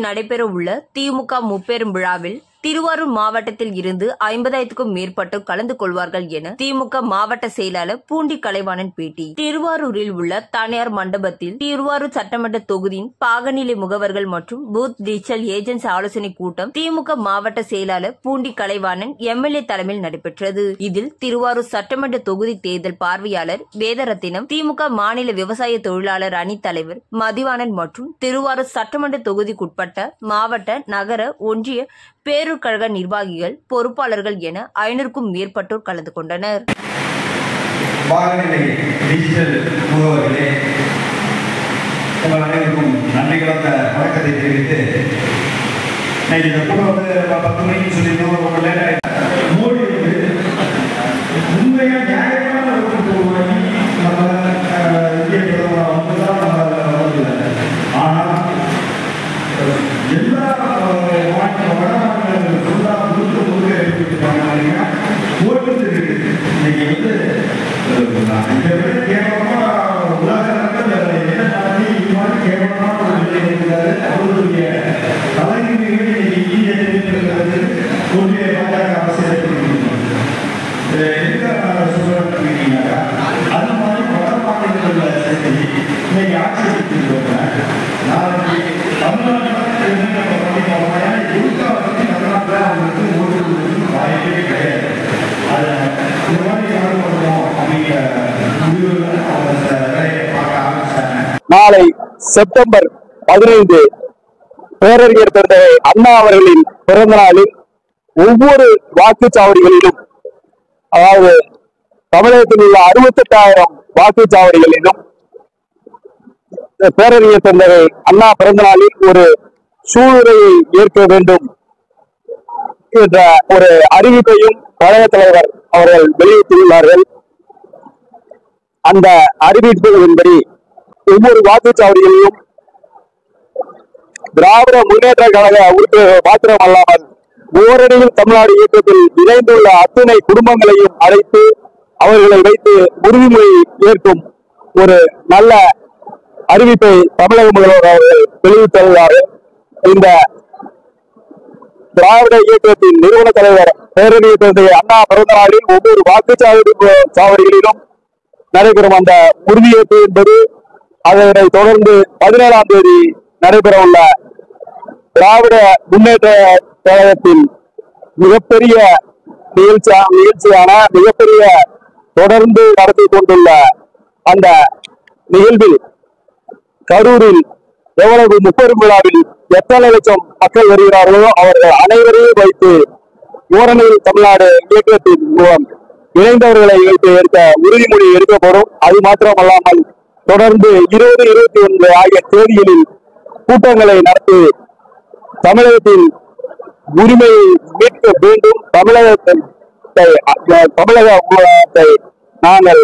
நடைபெற உள்ள திமுக முப்பெரும் விழாவில் திருவாரூர் மாவட்டத்தில் இருந்து 50,000க்கும் மேற்பட்டோர் கலந்து கொள்வார்கள் என திமுக மாவட்ட செயலாளர் பூண்டி கலைவாணன் பேட்டி. திருவாரூரில் உள்ள தனியார் மண்டபத்தில் திருவாரூர் சட்டமன்ற தொகுதியின் பாகநிலை முகவர்கள் மற்றும் பூத் டிஜிட்டல் ஏஜென்ட்ஸ் ஆலோசனை கூட்டம் திமுக மாவட்ட செயலாளர் பூண்டி கலைவாணன் எம்எல்ஏ தலைமையில் நடைபெற்றது. இதில் திருவாரூர் சட்டமன்ற தொகுதி தேர்தல் பார்வையாளர் வேதரத்தினம், திமுக மாநில விவசாய தொழிலாளர் அணி தலைவர் மதிவாணன் மற்றும் திருவாரூர் சட்டமன்ற தொகுதிக்குட்பட்ட மாவட்ட, நகர, ஒன்றிய பேரூர் கழக நிர்வாகிகள், பொறுப்பாளர்கள் என 500க்கும் மேற்பட்டோர் கலந்து கொண்டனர். நன்றி கலந்த வணக்கத்தை தெரிவித்து 10 மணிக்கு சொல்லியிருந்தோம். மோடி உண்மையா நியாயமான நம்ம இந்திய பிரதமர் ஆனால் எல்லா நாளை செப்டம்பர் 15 பேரறிஞர் தந்தை அண்ணா அவர்களின் பிறந்த நாளில் ஒவ்வொரு வாக்குச்சாவடிகளிலும், அதாவது தமிழகத்தில் உள்ள 68,000 வாக்குச்சாவடிகளிலும் பேரறிஞர் தந்தை அண்ணா பிறந்த நாளில் ஒரு சூளுரையை ஏற்க வேண்டும் என்ற ஒரு அறிவிப்பையும் கழக தலைவர் அவர்கள் வெளியிட்டுள்ளார்கள். அந்த அறிவிப்புகளின்படி ஒவ்வொரு வாக்குச்சாவடிகளிலும் திராவிட முன்னேற்ற கழக உறுப்பினர்கள் மாத்திரமல்லாமல் ஓரணியில் தமிழ்நாடு இயக்கத்தில் இணைந்துள்ள அத்தனை குடும்பங்களையும் அழைத்து அவர்களை வைத்து உறுதிமொழி ஏற்கும் ஒரு நல்ல அறிவிப்பை தமிழக முதல்வர் அவர்கள் வெளியிட்டுள்ளார்கள். இந்த திராவிட இயக்கத்தின் நிறுவன தலைவர் பேரறிஞர் தந்தை அண்ணா பிறந்த நாளில் ஒவ்வொரு வாக்குச்சாவடிகளிலும் நடைபெறும் அந்த உறுதியேற்பு என்பது, அதனை தொடர்ந்து 17ஆம் தேதி நடைபெற உள்ள திராவிட முன்னேற்ற கழகத்தின் மிகப்பெரிய நிகழ்ச்சியான மிகப்பெரிய தொடர்ந்து நடத்தி கொண்டுள்ள அந்த நிகழ்வில் கரூரில் எவ்வளவு முப்பெரும் விழாவில் எத்தனை லட்சம் மக்கள் வருகிறார்களோ அவர்கள் அனைவரையும் வைத்து ஓரணியில் தமிழ்நாடு இயக்கத்தின் மூலம் இணைந்தவர்களை வைத்து எடுத்த உறுதிமொழி எடுக்கப்படும். அது மாத்திரமல்லாமல் தொடர்ந்து 20, 21 ஆகிய தேதிகளில் கூட்டங்களை நடத்தி தமிழகத்தின் உரிமையை மீட்க வேண்டும், தமிழகத்தை நாங்கள்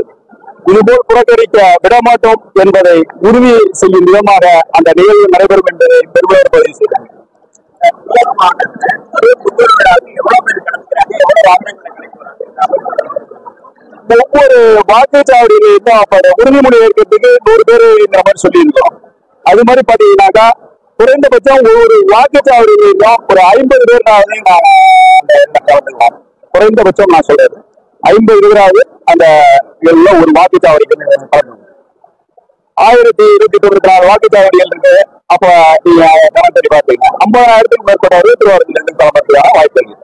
இதுபோல் புறக்கணிக்க விடமாட்டோம் என்பதை உறுதி செய்யும் விதமாக அந்த நிகழ்வு நடைபெறும் என்பதை பெருமையோடு பதிவு செய்தார். ஒவ்வொரு வாக்குச்சாவடியிலும் உறுதிமொழி ஏற்கிறதுக்கு 100 பேர் இந்த மாதிரி சொல்லியிருந்தோம். அது மாதிரி பாத்தீங்கன்னாக்கா குறைந்தபட்சம் ஒவ்வொரு வாக்குச்சாவடியிலும் ஒரு 50 பேர்னாவது கலந்துக்கலாம். குறைந்தபட்சம் நான் சொல்றது 50 பேராவது அந்த ஒரு வாக்குச்சாவடிக்கு 1024 வாக்குச்சாவடிகள் இருக்கு. அப்ப நீங்க கணக்கு பாத்தீங்கன்னா 50,000க்கும் மேற்பட்ட திருவாரூரிலிருந்து கிளம்புறதுக்கான வாய்ப்பு இருக்கு.